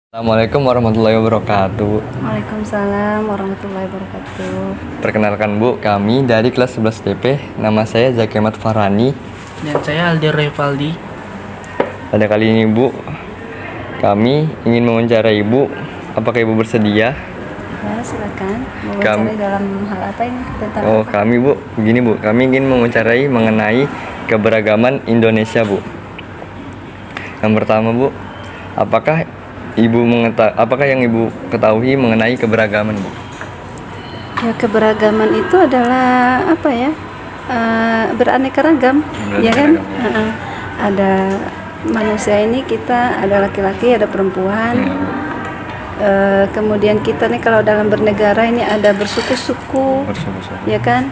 Assalamualaikum warahmatullahi wabarakatuh. Waalaikumsalam warahmatullahi wabarakatuh. Perkenalkan Bu, kami dari kelas 11 DP. Nama saya Zakemat Farhani. Dan saya Aldir Rivaldi. Pada kali ini Bu, kami ingin mewawancarai Ibu. Apakah Ibu bersedia? Ya, silakan. Mau Kami- bicara dalam hal apa ini? Tentang Oh, apa? kami Bu, begini Bu, kami ingin mewawancarai mengenai keberagaman Indonesia Bu. Yang pertama Bu, apakah yang Ibu ketahui mengenai keberagaman Bu? Ya, keberagaman itu adalah apa ya? Beraneka ragam, ya kan? Beraneka ragam, Heeh. Ada manusia ini, kita ada laki-laki, ada perempuan. Kemudian kita nih kalau dalam bernegara ini ada bersuku-suku, Bersuku-suku. ya kan?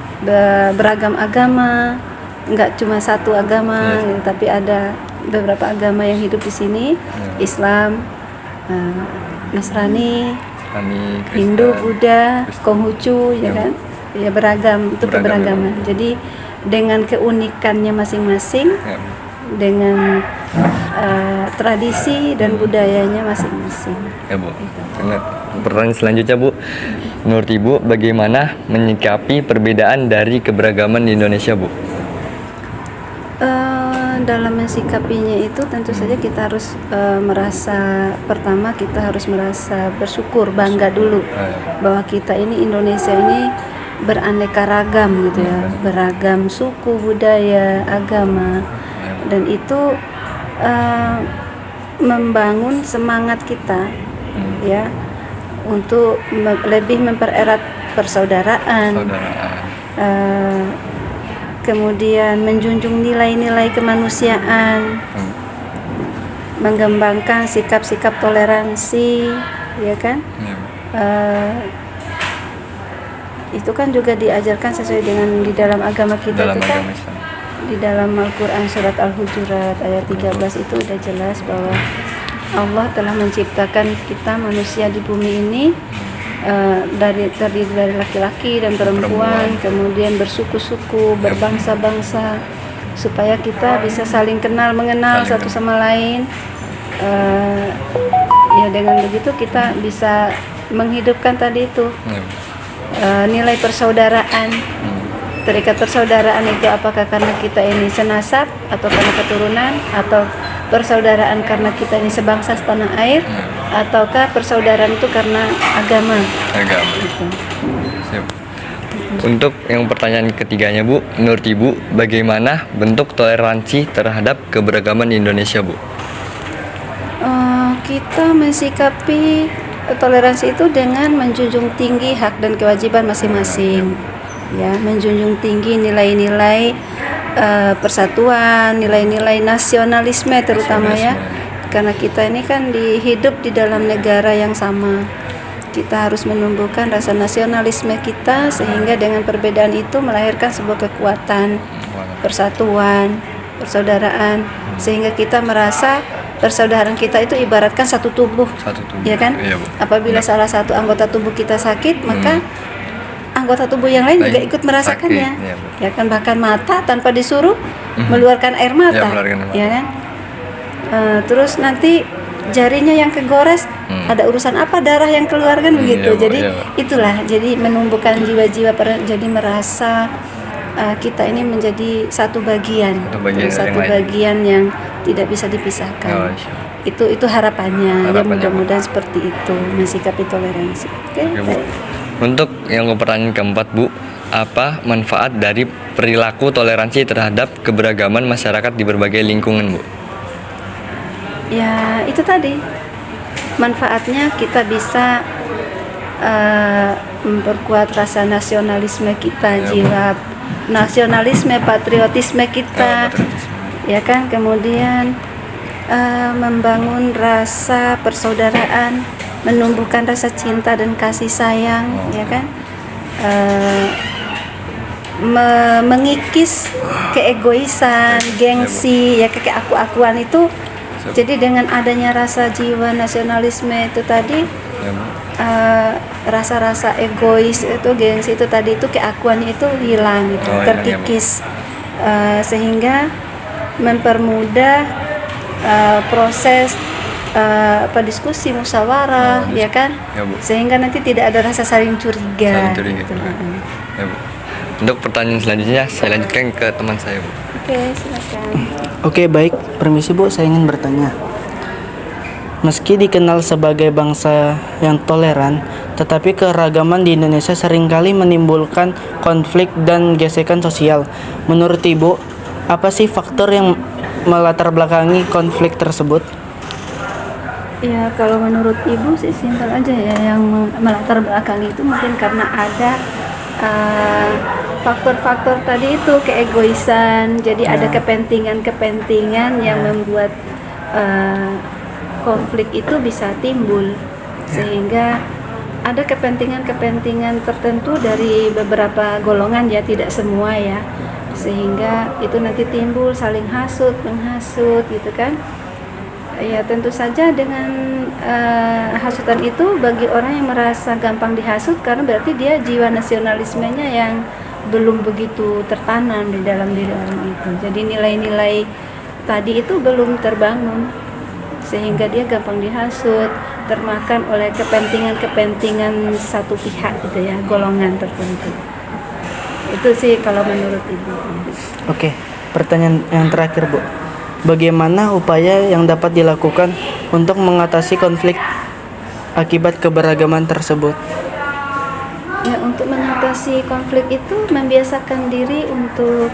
Beragam agama, nggak cuma satu agama, Yes. gitu, tapi ada beberapa agama yang hidup di sini. Islam, Nasrani, Kami Kristen. Hindu, Buddha, Kristen. Konghucu, ya Ya. kan? Ya, beragam, itu Beragam, keberagaman. Jadi dengan keunikannya masing-masing, Ya, Bu. dengan tradisi dan budayanya masing-masing. Ya Bu. Benar. Pertanyaan selanjutnya Bu, menurut Ibu bagaimana menyikapi perbedaan dari keberagaman di Indonesia Bu? Dalam mensikapinya itu tentu saja kita harus pertama kita harus merasa bersyukur, bangga dulu bahwa kita ini Indonesia ini beraneka ragam gitu ya, beragam suku, budaya, agama, dan itu membangun semangat kita ya untuk lebih mempererat persaudaraan. Saudaraan. Kemudian menjunjung nilai-nilai kemanusiaan, mengembangkan sikap-sikap toleransi, ya kan? Ya, Bu. Itu kan juga diajarkan sesuai dengan di dalam agama kita Dalam itu kan, agama Islam. di dalam Al-Quran surat Al-Hujurat ayat 13 itu udah jelas bahwa Allah telah menciptakan kita manusia di bumi ini terdiri dari laki-laki dan perempuan, kemudian bersuku-suku, berbangsa-bangsa, supaya kita bisa saling kenal mengenal satu sama lain. Ya, dengan begitu kita bisa menghidupkan tadi itu Ya, Bu. nilai persaudaraan. Terikat persaudaraan itu apakah karena kita ini senasab atau karena keturunan, atau persaudaraan karena kita ini sebangsa setanah air, ataukah persaudaraan itu karena agama? Agama. Gitu. Siap. Untuk yang pertanyaan ketiganya Bu, menurut Ibu bagaimana bentuk toleransi terhadap keberagaman di Indonesia Bu? Kita mensikapi toleransi itu dengan menjunjung tinggi hak dan kewajiban masing-masing, ya, menjunjung tinggi nilai-nilai persatuan, nilai-nilai nasionalisme terutama ya, karena kita ini kan hidup di dalam negara yang sama. Kita harus menumbuhkan rasa nasionalisme kita sehingga dengan perbedaan itu melahirkan sebuah kekuatan, persatuan, persaudaraan, sehingga kita merasa persaudaraan kita itu ibaratkan satu tubuh, Satu tubuh. ya kan? Iya, Bu. Apabila salah satu anggota tubuh kita sakit, maka anggota tubuh yang lain juga ikut merasakannya, sakit, iya, Bu. ya kan? Bahkan mata tanpa disuruh mengeluarkan air mata, mengeluarkan air mata. ya kan? Terus nanti jarinya yang kegores, ada urusan apa, darah yang keluar kan begitu. Bu, Jadi iya, Bu. itulah, jadi menumbuhkan jiwa-jiwa, jadi merasa kita ini menjadi satu bagian, Satu bagian yang lain. bagian yang tidak bisa dipisahkan. Oh, insya Allah. Itu harapannya, ya, Harapannya, mudah-mudahan seperti itu, mensikapi toleransi. Oke, Oke, Bu. baik. Untuk yang pertanyaan keempat Bu, apa manfaat dari perilaku toleransi terhadap keberagaman masyarakat di berbagai lingkungan Bu? Ya, itu tadi manfaatnya kita bisa memperkuat rasa nasionalisme kita, jiwa nasionalisme, patriotisme kita, ya kan? Kemudian membangun rasa persaudaraan, menumbuhkan rasa cinta dan kasih sayang, ya kan? Mengikis keegoisan, gengsi, ya, kayak aku-akuan itu. Jadi dengan adanya rasa jiwa nasionalisme itu tadi, Ya, Bu. rasa-rasa egois itu, gengsi itu tadi, itu keakuannya itu hilang gitu, Oh, hilang, terkikis, sehingga mempermudah proses diskusi musyawarah, ya kan? Ya, Bu. Sehingga nanti tidak ada rasa saling curiga. Saling curiga. gitu. Ya, Bu. Untuk pertanyaan selanjutnya saya lanjutkan ke teman saya, Bu. Oke, silakan. Oke, baik. Permisi Bu, saya ingin bertanya. Meski dikenal sebagai bangsa yang toleran, tetapi keragaman di Indonesia seringkali menimbulkan konflik dan gesekan sosial. Menurut Ibu, apa sih faktor yang melatar belakangi konflik tersebut? Ya, kalau menurut Ibu sih simpel aja ya, yang melatar belakangi itu mungkin karena ada faktor-faktor tadi itu, keegoisan. Jadi ada kepentingan-kepentingan yang membuat konflik itu bisa timbul, sehingga ada kepentingan-kepentingan tertentu dari beberapa golongan, ya tidak semua ya, sehingga itu nanti timbul saling hasut, menghasut gitu kan. Ya tentu saja dengan hasutan itu bagi orang yang merasa gampang dihasut, karena berarti dia jiwa nasionalismenya yang belum begitu tertanam di dalam diri orang itu. Jadi nilai-nilai tadi itu belum terbangun, sehingga dia gampang dihasut, termakan oleh kepentingan-kepentingan satu pihak gitu ya, golongan tertentu. Itu sih kalau menurut Ibu. Oke, pertanyaan yang terakhir Bu. Bagaimana upaya yang dapat dilakukan untuk mengatasi konflik akibat keberagaman tersebut? Ya, untuk mengatasi konflik itu membiasakan diri untuk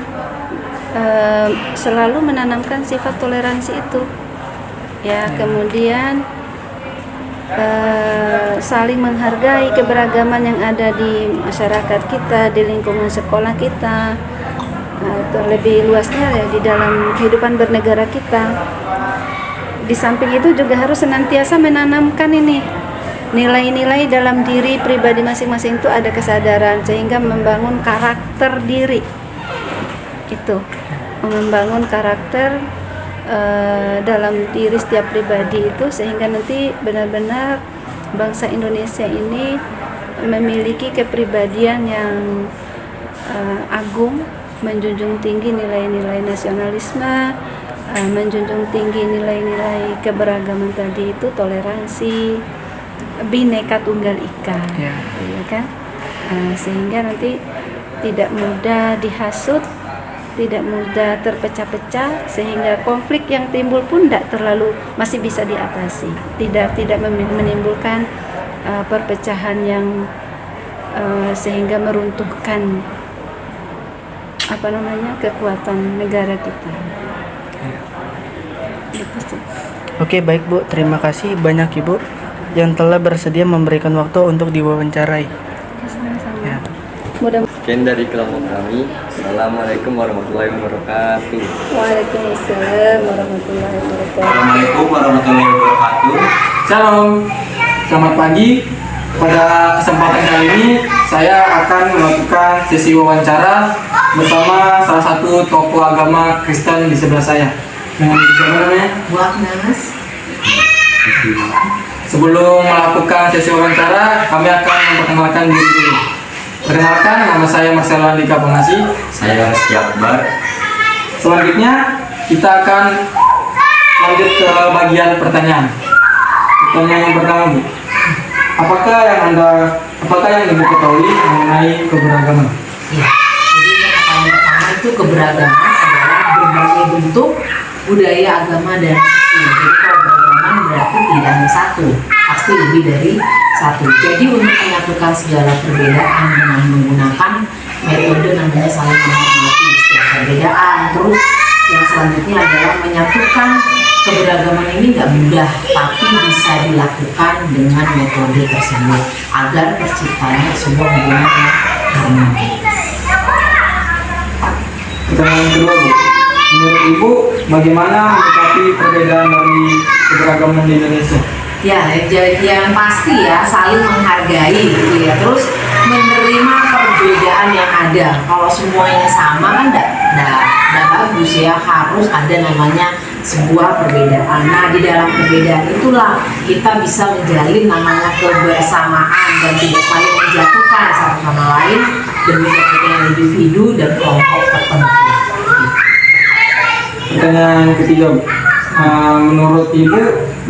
selalu menanamkan sifat toleransi itu. Ya, kemudian saling menghargai keberagaman yang ada di masyarakat kita, di lingkungan sekolah kita, atau lebih luasnya ya di dalam kehidupan bernegara kita. Di samping itu juga harus senantiasa menanamkan ini nilai-nilai dalam diri pribadi masing-masing, itu ada kesadaran, sehingga membangun karakter diri itu, membangun karakter dalam diri setiap pribadi itu, sehingga nanti benar-benar bangsa Indonesia ini memiliki kepribadian yang agung, menjunjung tinggi nilai-nilai nasionalisme, menjunjung tinggi nilai-nilai keberagaman tadi itu, toleransi, Bhinneka Tunggal Ika, ya kan? Sehingga nanti tidak mudah dihasut, tidak mudah terpecah-pecah, sehingga konflik yang timbul pun masih bisa diatasi, tidak menimbulkan perpecahan yang sehingga meruntuhkan kekuatan negara kita. Gitu sih. Oke, baik Bu. Terima kasih banyak Ibu yang telah bersedia memberikan waktu untuk diwawancarai. Sama-sama. Ya. Sekian dari kelompok kami. Assalamualaikum warahmatullahi wabarakatuh. Waalaikumsalam warahmatullahi wabarakatuh. Assalamualaikum warahmatullahi wabarakatuh. Shalom, selamat pagi. Pada kesempatan kali ini saya akan melakukan sesi wawancara bersama salah satu tokoh agama Kristen di sebelah saya. Dengan siapa namanya? Bu Agnes. Sebelum melakukan sesi wawancara, kami akan memperkenalkan diri dulu. Perkenalkan, nama saya Marcelo Andika Pengasi. Saya Rizky Akbar. Selanjutnya kita akan lanjut ke bagian pertanyaan. Pertanyaan yang pertama, Bu. Apakah yang Ibu ketahui mengenai keberagaman? Ya, jadi yang pertama itu keberagaman adalah berbagai bentuk budaya, agama, dan suku. Jadi keberagaman berarti tidak hanya satu, pasti lebih dari satu. Jadi untuk menyatukan segala perbedaan dengan menggunakan metode namanya saling menghormati setiap perbedaan. Terus yang selanjutnya adalah menyatukan keberagaman ini nggak mudah, tapi bisa dilakukan dengan metode tersebut agar terciptanya sebuah hubungan yang harmonis. Pertanyaan kedua, Bu. Menurut Ibu, bagaimana menyikapi perbedaan dari keberagaman di Indonesia? Ya, yang pasti ya saling menghargai gitu ya. Terus menerima perbedaan yang ada. Kalau semuanya sama kan nggak bagus ya. Harus ada namanya sebuah perbedaan. Nah, di dalam perbedaan itulah kita bisa menjalin namanya kebersamaan dan tidak saling menjatuhkan satu sama lain demi kepentingan individu dan kelompok tertentu. Pertanyaan ketiga, Bu. Menurut Ibu,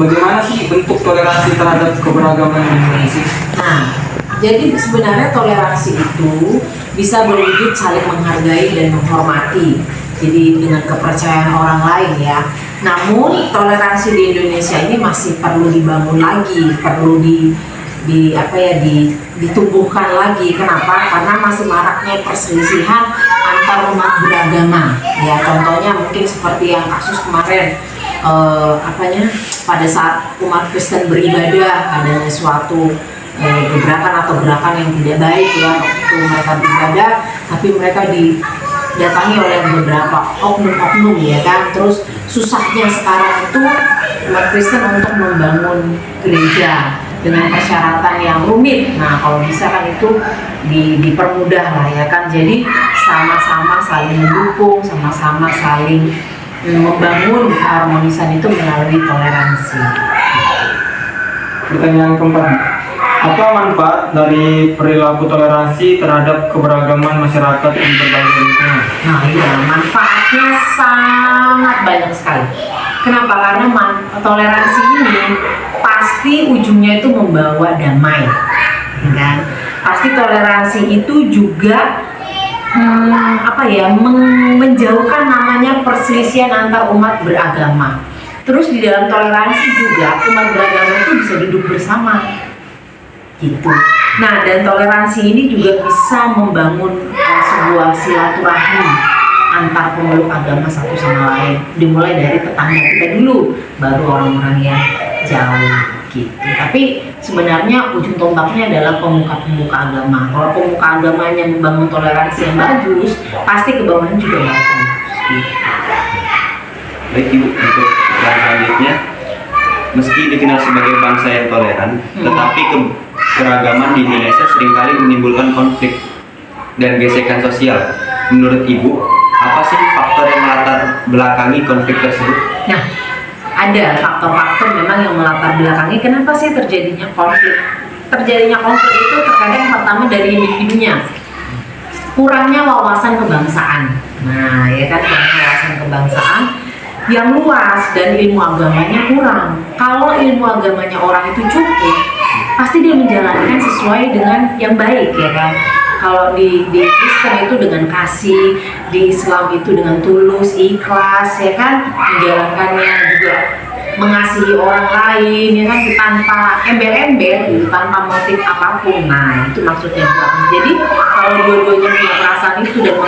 bagaimana sih bentuk toleransi terhadap keberagaman di Indonesia? Nah, jadi sebenarnya toleransi itu bisa berwujud saling menghargai dan menghormati. Jadi dengan kepercayaan orang lain ya. Namun toleransi di Indonesia ini masih perlu dibangun lagi, perlu ditumbuhkan lagi. Kenapa? Karena masih maraknya perselisihan antar umat beragama. Ya, contohnya mungkin seperti yang kasus kemarin pada saat umat Kristen beribadah adanya suatu gebrakan atau gerakan yang tidak baik ya, waktu mereka beribadah tapi mereka didatangi oleh beberapa oknum-oknum ya kan. Terus susahnya sekarang itu umat Kristen untuk membangun gereja dengan persyaratan yang rumit. Nah, kalau bisa kan itu dipermudah lah ya kan. Jadi sama-sama saling mendukung, sama-sama saling membangun keharmonisan itu melalui toleransi. Pertanyaan keempat, apa manfaat dari perilaku toleransi terhadap keberagaman masyarakat di berbagai lingkungan? Nah iya, manfaatnya sangat banyak sekali. Kenapa? Karena toleransi ini pasti ujungnya itu membawa damai, kan? Pasti toleransi itu juga menjauhkan namanya perselisihan antar umat beragama. Terus di dalam toleransi juga umat beragama itu bisa duduk bersama, gitu. Nah, dan toleransi ini juga bisa membangun sebuah silaturahmi antar pemeluk agama satu sama lain. Dimulai dari tetangga kita dulu, baru orang-orang yang jauh. Gitu. Tapi sebenarnya ujung tombaknya adalah pemuka-pemuka agama. Kalau pemuka agamanya membangun toleransi yang bagus, pasti ke bawahnya juga bagus. Gitu. Baik Ibu, untuk pertanyaan selanjutnya, meski dikenal sebagai bangsa yang toleran, tetapi keragaman di Indonesia seringkali menimbulkan konflik dan gesekan sosial. Menurut Ibu, apa sih faktor yang melatar belakangi konflik tersebut? Nah, ada faktor-faktor memang yang melatar belakangi kenapa sih terjadinya konflik. Terjadinya konflik itu terkadang pertama dari individunya, kurangnya wawasan kebangsaan. Nah, ya kan, kurangnya wawasan kebangsaan yang luas dan ilmu agamanya kurang. Kalau ilmu agamanya orang itu cukup, pasti dia menjalankan sesuai dengan yang baik, ya kan. Kalau di Kristen itu dengan kasih, di Islam itu dengan tulus, ikhlas, ya kan, menjalankannya juga mengasihi orang lain, ya kan, tanpa embel-embel, gitu, tanpa motif apapun. Nah, itu maksudnya. Jadi kalau dua-duanya punya perasaan itu dan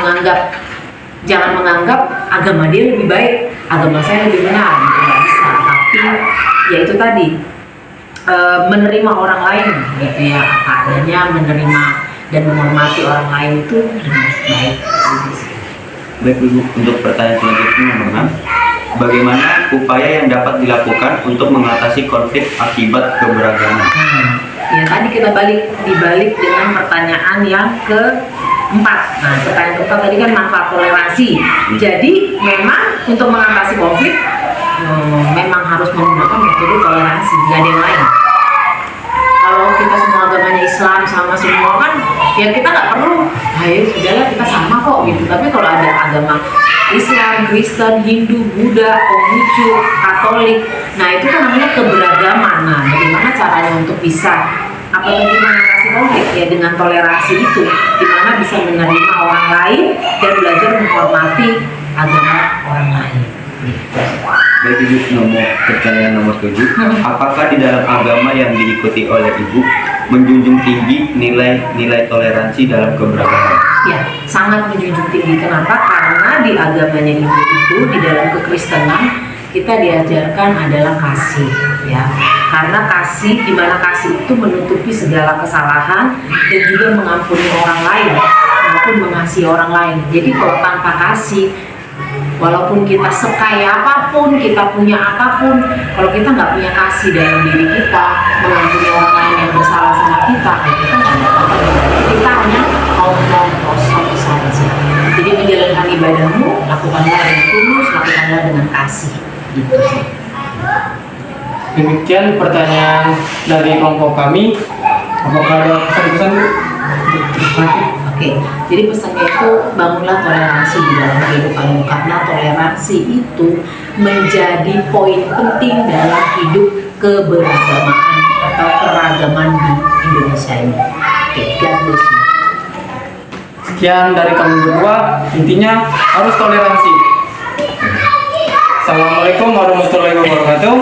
jangan menganggap agama dia lebih baik, agama saya lebih benar, gitu, nggak bisa. Tapi ya itu tadi, menerima orang lain, gitu ya, apa adanya, menerima dan menghormati orang lain itu dengan baik. Baik Ibu, untuk pertanyaan selanjutnya memang bagaimana upaya yang dapat dilakukan untuk mengatasi konflik akibat keberagaman? Nah, ya tadi kita dibalik dengan pertanyaan yang keempat. Nah, pertanyaan keempat tadi kan manfaat toleransi. Jadi memang untuk mengatasi konflik memang harus menggunakan metode toleransi, nggak ada yang lain. Kalau kita semua agamanya Islam sama semua kan, ya kita nggak perlu, ayo sudahlah kita sama kok gitu. Tapi kalau ada agama Islam, Kristen, Hindu, Buddha, Konghucu, Katolik, nah itu kan namanya keberagaman. Nah, bagaimana caranya untuk bisa mengatasi konflik ya dengan toleransi itu, dimana bisa menerima orang lain dan belajar menghormati agama orang lain. Baik Ibu, pertanyaan nomor 7, apakah di dalam agama yang diikuti oleh Ibu menjunjung tinggi nilai-nilai toleransi dalam keberagaman? Ya, sangat menjunjung tinggi. Kenapa? Karena di agamanya Ibu itu, di dalam kekristenan kita diajarkan adalah kasih, ya. Karena kasih, di mana kasih itu menutupi segala kesalahan dan juga mengampuni orang lain maupun mengasihi orang lain. Jadi kalau tanpa kasih, walaupun kita sekaya apapun, kita punya apapun, kalau kita nggak punya kasih dalam diri kita, mengampuni orang lain yang bersalah sama kita nggak ada apa-apa. Kita hanya ngomong kosong saja. Jadi menjalankan ibadahmu, lakukanlah dengan tulus, lakukanlah dengan kasih. Gitu sih. Demikian pertanyaan dari kelompok kami. Apakah ada pesan-pesan Bu? Oke, jadi pesannya itu bangunlah toleransi di dalam kehidupanmu, karena toleransi itu menjadi poin penting dalam hidup keberagamaan atau keragaman di Indonesia ini. Oke, God bless you. Sekian dari kami berdua, intinya harus toleransi. Assalamualaikum warahmatullahi wabarakatuh.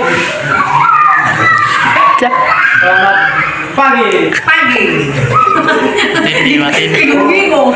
Selamat pagi. Pagi. Bingung-bingung.